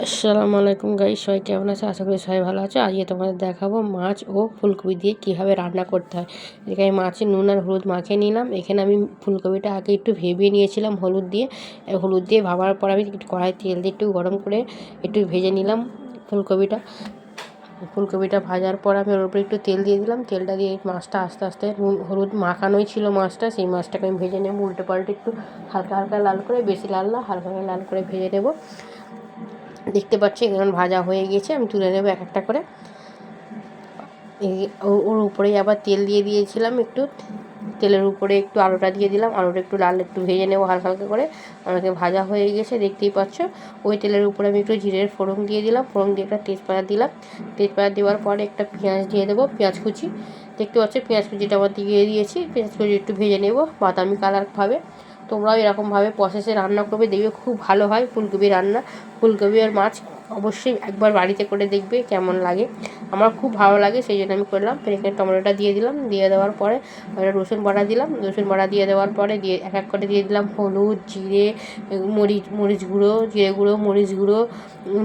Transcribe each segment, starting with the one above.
আসসালামু আলাইকুম গাইস, সবাই কেমন আছে? আশা করি সবাই ভালো আছে। আজকে তোমাদের দেখাবো মাছ ও ফুলকপি দিয়ে কীভাবে রান্না করতে হয়। এখানে মাছে নুন আর হলুদ মাখিয়ে নিলাম। এখানে আমি ফুলকপিটা আগে একটু ভেজে নিয়েছিলাম হলুদ দিয়ে ভাবার পর আমি একটু কড়াই তেল দিয়ে একটু গরম করে একটু ভেজে নিলাম ফুলকপিটা ভাজার পর আমি ওর উপরে একটু তেল দিয়ে দিলাম। তেলটা দিয়ে মাছটা আস্তে আস্তে নুন হলুদ মাখানোই ছিল মাছটা, সেই মাছটাকে আমি ভেজে নেব উল্টে পাল্টে একটু হালকা হালকা লাল করে, বেশি লাল না, হালকা হালকা লাল করে ভেজে নেব। দেখতে পাচ্ছি এখন ভাজা হয়ে গিয়েছে, আমি তুলে নেব এক একটা করে। ওর উপরেই আবার তেল দিয়ে দিয়েছিলাম একটু, তেলের উপরে একটু আলুটা দিয়ে দিলাম। আলুটা একটু লাল একটু ভেজে নেবো হালকা হালকা করে। আমাকে ভাজা হয়ে গেছে দেখতেই পাচ্ছ। ওই তেলের উপরে আমি একটু জিরের ফোড়ন দিয়ে দিলাম, ফোড়ন দিয়ে একটা তেজপাতা দিলাম। তেজপাতা দেওয়ার পরে একটা পেঁয়াজ দিয়ে দেবো, পেঁয়াজ কুচি। দেখতে পাচ্ছ পেঁয়াজ কুচিটা আবার দিয়ে দিয়েছি। পেঁয়াজ কুচি একটু ভেজে নেব বাদামি কালারভাবে। তোমরাও এরকমভাবে প্রসেসে রান্না করবে, দেখবে খুব ভালো হয় ফুলকপি রান্না। ফুলকপি আর মাছ অবশ্যই একবার বাড়িতে করে দেখবে কেমন লাগে। আমার খুব ভালো লাগে, সেই জন্য আমি করলাম। এখানে টমেটোটা দিয়ে দিলাম, দিয়ে দেওয়ার পরে রসুন বাটা দিলাম। রসুন বাটা দিয়ে দেওয়ার পরে এক এক করে দিয়ে দিলাম হলুদ, জিরে, মরিচ গুঁড়ো, জিরে গুঁড়ো, মরিচ গুঁড়ো,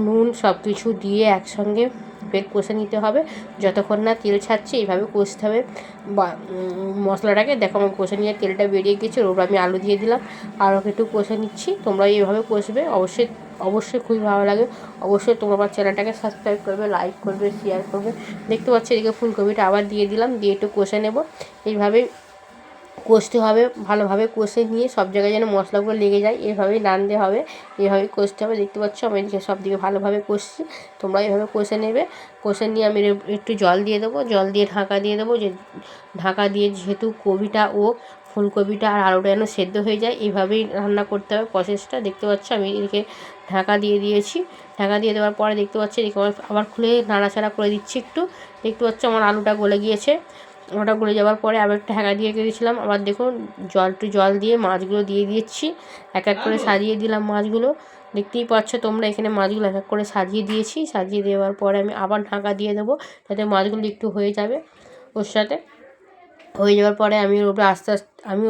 নুন, সব কিছু দিয়ে একসঙ্গে ফের কষে নিতে হবে যতক্ষণ না তেল ছাড়ছে। এইভাবে কষতে হবে বা মশলাটাকে। দেখো আমার কষে নিয়ে তেলটা বেরিয়ে গেছে, ওর আমি আলু দিয়ে দিলাম, আরও একটু কষে নিচ্ছি। তোমরা এইভাবে কষবে, অবশ্যই খুবই ভালো লাগে। অবশ্যই তোমরা আমার চ্যানেলটাকে সাবস্ক্রাইব করবে, লাইক করবে, শেয়ার করবে। দেখতে পাচ্ছি এদিকে ফুলকপিটা আবার দিয়ে দিলাম, দিয়ে একটু কষে নেব। এইভাবেই কষতে হবে, ভালোভাবে কষে নিয়ে সব জায়গায় যেন মশলাগুলো লেগে যায়, এভাবেই রাঁধতে হবে, এভাবেই কষতে হবে। দেখতে পাচ্ছ আমি এদিকে সব দিকে ভালোভাবে কষছি, তোমরা এইভাবে কষে নেবে। কষে নিয়ে আমি একটু জল দিয়ে দেবো, জল দিয়ে ঢাকা দিয়ে দেবো, ঢাকা দিয়ে যেহেতু কপিটা ও ফুলকপিটা আর আলুটা যেন সেদ্ধ হয়ে যায়, এইভাবেই রান্না করতে হবে প্রসেসটা। দেখতে পাচ্ছ আমি এদিকে ঢাকা দিয়ে দিয়েছি। ঢাকা দিয়ে দেওয়ার পরে দেখতে পাচ্ছি এদিকে আবার খুলে নাড়াচাড়া করে দিচ্ছি একটু। দেখতে পাচ্ছ আমার আলুটা গলে গিয়েছে। ওটা গলে যাওয়ার পরে আবার একটা ঢাকা দিয়ে দিয়েছিলাম। আবার দেখুন জল দিয়ে মাছগুলো দিয়ে দিচ্ছি, এক এক করে সাজিয়ে দিলাম মাছগুলো। দেখতেই পাচ্ছ তোমরা এখানে মাছগুলো এক এক করে সাজিয়ে দিয়েছি। সাজিয়ে দেওয়ার পরে আমি আবার ঢাকা দিয়ে দেবো, যাতে মাছগুলো একটু হয়ে যাবে। ওর সাথে হয়ে যাওয়ার পরে আমি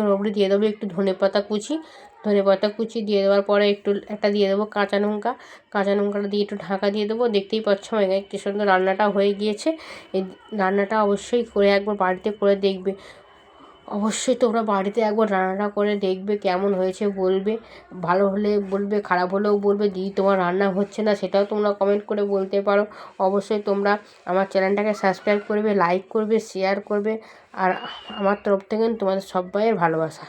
ওর উপরে দিয়ে দেবো একটু ধনেপাতা কুচি দিয়ে দেওয়ার পরে একটা দিয়ে দেবো কাঁচা লঙ্কাটা দিয়ে একটু ঢাকা দিয়ে দেবো। দেখতেই পাচ্ছ আমার কি সুন্দর রান্নাটা হয়ে গিয়েছে। এই রান্নাটা অবশ্যই করে একবার বাড়িতে করে দেখবে। অবশ্যই তোমরা বাড়িতে একবার রান্নাটা করে দেখবে কেমন হয়েছে বলবে। ভালো হলে বলবে, খারাপ হলেও বলবে। দিদি তোমার রান্না হচ্ছে না, সেটাও তোমরা কমেন্ট করে বলতে পারো। অবশ্যই তোমরা আমার চ্যানেলটাকে সাবস্ক্রাইব করবে, লাইক করবে, শেয়ার করবে। আর আমার তরফ থেকে তোমাদের সবাইয়ের ভালোবাসা।